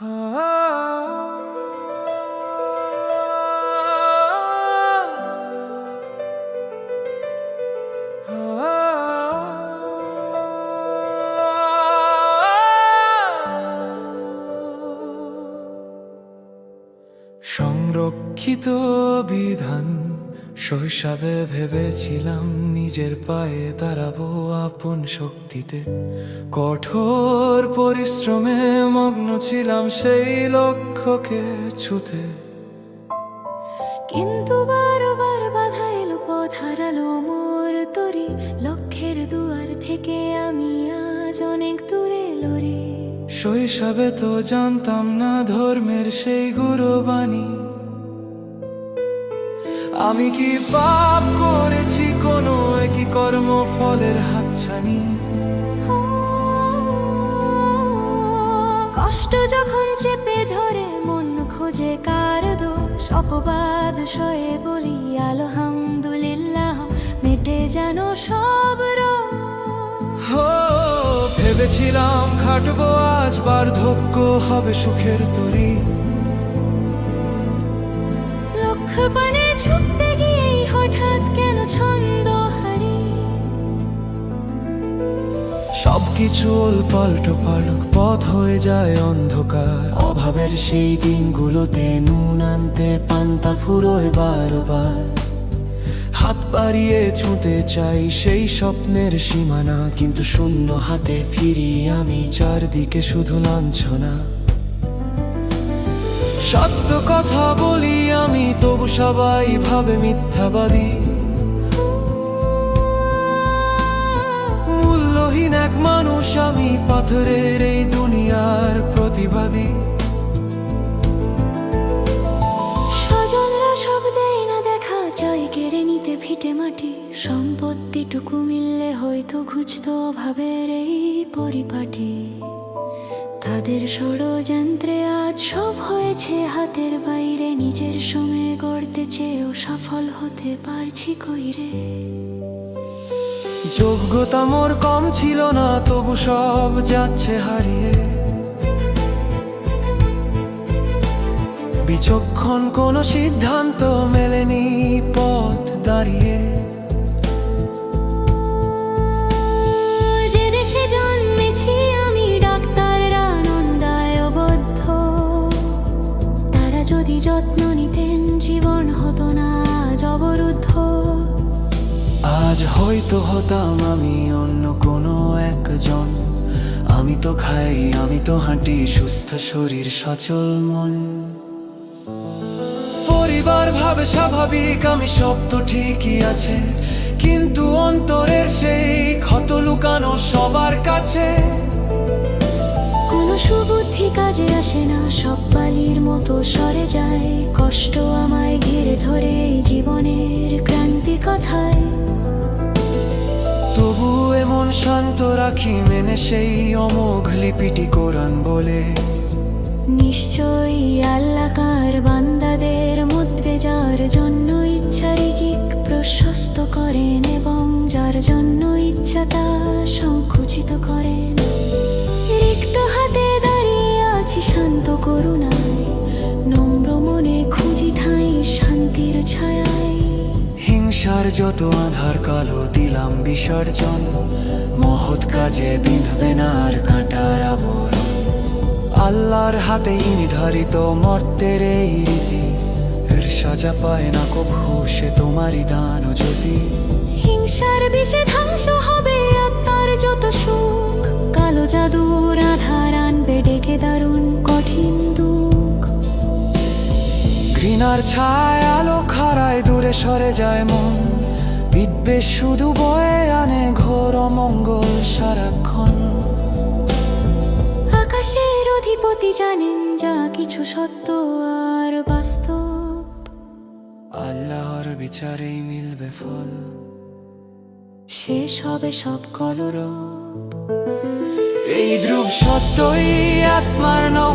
সংরক্ষিত বিধান শৈশবে ভেবেছিলাম নিজের পায়ে দাঁড়াবো আপন শক্তিতে। কঠোর পরিশ্রমে মগ্ন ছিলাম সেই লক্ষ্যকে ছুতে, কিন্তু বারবার বাধা এলো, পথ হারালো মোর তরি। লক্ষ্যের দুয়ার থেকে আমি আজ অনেক দূরে লড়ি। শৈশবে তো জানতাম না ধর্মের সেই গুরুবাণী। আমি কি পাপ করেছি কোনো একই কর্ম ফলের হাতছানি? কষ্ট যখন চেপে ধরে মন খোঁজে কার দোষ, অপবাদ সয়ে বলি আলহামদুলিল্লাহ, মেটে যেন সব রোগ। ভেবেছিলাম খাটবো আজ, বার্ধক্য হবে সুখের তরি। লক্ষ্য পানে ছুটতে গিয়েই হঠাৎ কেন ছন্দ হারি। সবকিছু পাল্টো পালক, পথ হয়ে যায় অন্ধকার। অভাবের সেই দিনগুলোতে নুন আনতে পান্তা ফুরোয় বারবার। হাত বাড়িয়ে ছুঁতে চাই সেই স্বপ্নের সীমানা, কিন্তু শূন্য হাতে ফিরি আমি, চারদিকে শুধু লাঞ্ছনা। সত্য কথা বলি আমি, তবু সবাই ভাবে মিথ্যাবাদী। মূল্যহীন এক মানুষ আমি, পাথরের এই দুনিয়ার প্রতিবাদী। স্বজনরা সব দেয় না দেখা, চাই কেড়ে নিতে ভিটে মাটি। সম্পত্তিটুকু মিললে হয়তো ঘুচত অভাবের এই পরিপাটি। তাদের ষড়যন্ত্রে আজ সব হয়েছে হাতের বাইরে। নিজের সময়ে গড়তে চেয়েও সফল হতে পারছি কইরে। যোগ্যতা মোর কম ছিল না, তবু সব যাচ্ছে হারিয়ে। বিচক্ষণ কোনো সিদ্ধান্ত মেলেনি পথ দাঁড়িয়ে। যে দেশে জন্মেছি আমি, ডাক্তাররা নন্দায় বদ্ধ। তারা যদি যত্ন নিতেন জীবন হতো না আজ অবরুদ্ধ। আজ হয়তো হতাম আমি অন্য কোনো একজন। আমি তো খাই, আমি তো হাঁটি, সুস্থ শরীর সচল মন। পরিবার ভাবে স্বাভাবিক আমি, সব তো ঠিকই আছে, কিন্তু অন্তরের সেই ক্ষত লুকানো সবার কাছে। কোনো সুবুদ্ধি কাজে আসে না, সব বালির মতো সরে যায়। কষ্ট আমায় ঘিরে ধরে এই জীবনের ক্রান্তি কথায়। তবু এমন শান্ত রাখি মেনে সেই অমোঘ লিপিটি কোরআন বলে। নিশ্চয়ই আল্লাহর বান্দাদের মধ্যে যার জন্য ইচ্ছা রিজিক প্রশস্ত করেন, এবং যার জন্য ইচ্ছা তা সংকুচিত করেন। রিক্ত হাতে দাঁড়িয়ে আছি শান্ত করুণায়, নম্র মনে খুঁজি ঠাঁই শান্তির ছায়ায়। হিংসার যত আধার কালো দিলাম বিসর্জন, মহৎ কাজে বিঁধবে না আর কাঁটার আবরণ। আল্লাহর হাতেই নির্ধারিত মর্তের এই রীতি, এর সাজা পায় না কভু সে তোমারই দান যদি। হিংসার বিষে ধ্বংস হবে আত্মার যত সুখ, কালো জাদুর আধার আনবে ডেকে দারুণ কঠিন দুঃখ। ঘৃণার ছায় আলো খাড়ায় দূরে সরে যায় মন, বিদ্বেষ শুধু বয়ে আনে ঘোর অমঙ্গল সারাক্ষণ। আকাশের অধিপতি জানেন যা কিছু সত্য আর বাস্তব, আল্লাহর বিচারেই মিলবে ফল, শেষ হবে সব কলরব। এই ধ্রুব সত্যই আত্মার নৌ